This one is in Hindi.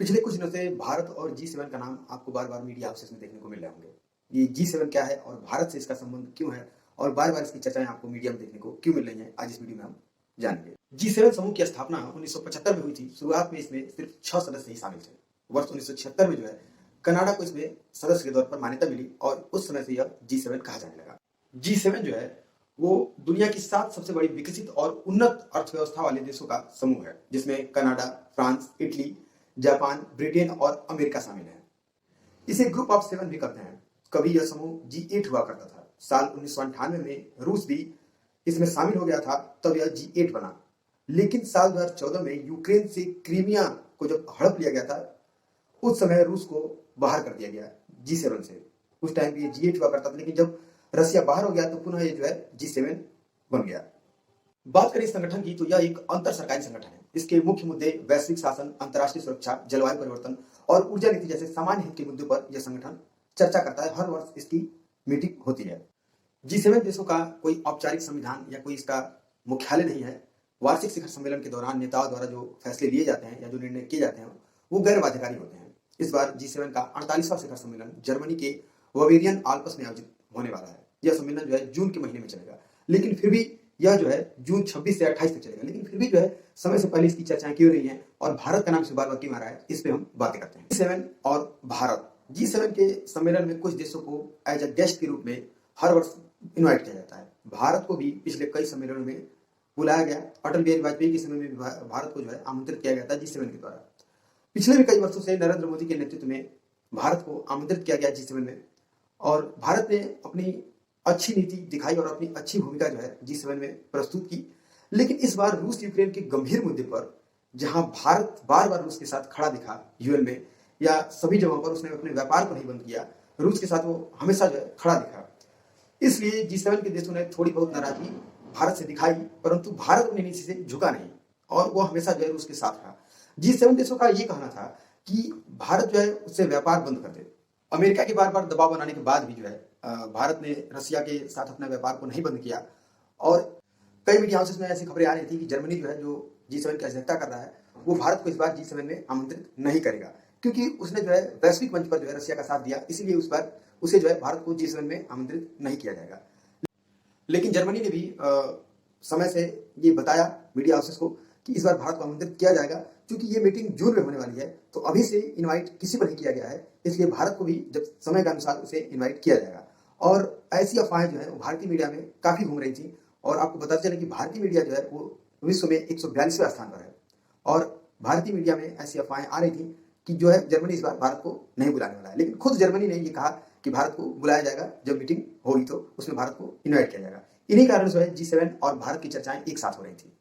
पिछले कुछ दिनों से भारत और जी7 का नाम आपको बार-बार मीडिया हाउसेस में देखने को मिल रहे होंगे। ये जी7 क्या है और भारत से इसका संबंध क्यों है और बार-बार इसकी चर्चाएँ आपको मीडिया में देखने को क्यों मिल रही हैं, आज इस वीडियो में हम जानेंगे। जी7 समूह की स्थापना 1975 में हुई थी। शुरुआत में इसमें सिर्फ 6 सदस्य ही शामिल थे। वर्ष 1976 में जो है कनाडा को इसमें सदस्य के तौर पर मान्यता मिली और उस समय से यह जी7 कहा जाने लगा। जी7 जो है वो दुनिया की 7 सबसे बड़ी विकसित और उन्नत अर्थव्यवस्था वाले देशों का समूह है, जिसमें Canada, France, Italy, Japan, Britain और अमेरिका शामिल है। इसे ग्रुप ऑफ 7 भी कहते हैं। कभी यह समूह जी8 हुआ करता था। साल 1998 में रूस भी इसमें शामिल हो गया था, तब यह जी8 बना। लेकिन साल 2014 में यूक्रेन से क्रीमिया को जब हड़प लिया गया था, उस समय रूस को बाहर कर दिया गया जी7 से। उस टाइम ये जी8 हुआ करता था, लेकिन जब रसिया बाहर हो गया तो पुनः ये जो है जी7 बन गया। बात करें इस संगठन की तो यह एक अंतर सरकारी संगठन है। इसके मुख्य मुद्दे वैश्विक शासन, अंतर्राष्ट्रीय सुरक्षा, जलवायु परिवर्तन और ऊर्जा नीति जैसे सामान्य हित के मुद्दों पर यह संगठन चर्चा करता है। हर वर्ष इसकी मीटिंग होती है। जी7 देशों का कोई औपचारिक संविधान या कोई इसका मुख्यालय नहीं है। वार्षिक शिखर सम्मेलन के दौरान नेताओं द्वारा जो फैसले लिए जाते हैं या जो निर्णय किए जाते हैं वो गैर बाध्यकारी होते हैं। इस बार जी7 का 48वां शिखर सम्मेलन जर्मनी के बवेरियन आल्प्स में आयोजित होने वाला है। यह सम्मेलन जो है जून के महीने में चलेगा, लेकिन फिर भी यह जो है जून 26 से 28 तक चलेगा। लेकिन फिर भी जो है समय से पहले इसकी चर्चाएं क्यों रही हैं और भारत का नाम से बार-बार क्यों आ रहा है, इस पे हम बातें करते हैं। जी7 और भारत। जी7 के सम्मेलन में कुछ देशों को एज अ गेस्ट के रूप में हर वर्ष इन्वाइट किया जाता है। भारत को भी पिछले कई सम्मेलनों में बुलाया गया। अटल बिहारी वाजपेयी के समय में भी भारत को जो है आमंत्रित किया गया था जी7 के द्वारा। पिछले भी कई वर्षों से नरेंद्र मोदी के नेतृत्व में भारत को आमंत्रित किया गया जी7 में और भारत ने अपनी अच्छी नीति दिखाई और अपनी अच्छी भूमिका जो है जी7 में प्रस्तुत की। लेकिन इस बार रूस यूक्रेन के गंभीर मुद्दे पर जहां भारत बार-बार रूस के साथ खड़ा दिखा यूएन में या सभी जगहों पर, उसने अपने व्यापार को नहीं बंद किया। रूस के साथ वो हमेशा जो है खड़ा दिखा। इसलिए जी7 के देशों ने थोड़ी बहुत नाराजगी भारत से दिखाई, परंतु भारत अपनी नीति से झुका नहीं और वो हमेशा जो है रूस के साथ रहा। जी7 देशों का ये कहना था कि भारत जो है उससे व्यापार बंद कर दे। अमेरिका के बार-बार दबाव बनाने के बाद भी जो है भारत ने रसिया के साथ अपने व्यापार को नहीं बंद किया और कई मीडिया हाउसेस में ऐसी खबरें आ रही थी कि जर्मनी जो है जो जी7 की अध्यक्षता कर रहा है वो भारत को इस बार जी7 में आमंत्रित नहीं करेगा, क्योंकि उसने जो है वैश्विक मंच पर जो है रसिया का साथ दिया। इसीलिए उस बार उसे जो है भारत को जी7 में आमंत्रित नहीं किया जाएगा। लेकिन जर्मनी ने भी समय से ये बताया मीडिया हाउसेस को कि इस बार भारत को आमंत्रित किया जाएगा, क्योंकि ये मीटिंग जून में होने वाली है। तो अभी से इनवाइट किसी को नहीं किया गया है, इसलिए भारत को भी जब समय के अनुसार उसे इनवाइट किया जाएगा। और ऐसी अफवाहें जो है वो भारतीय मीडिया में काफी घूम रही थी और आपको बताते चले कि भारतीय मीडिया जो है वो विश्व में 142वें स्थान पर है और भारतीय मीडिया में ऐसी अफवाहें आ रही थी कि जो है जर्मनी इस बार भारत को नहीं बुलाने वाला है। लेकिन खुद जर्मनी ने ये कहा कि भारत को बुलाया जाएगा, जब मीटिंग होगी तो उसमें भारत को इन्वाइट किया जाएगा। इन्हीं कारण से जी7 और भारत की चर्चाएं एक साथ हो रही थी।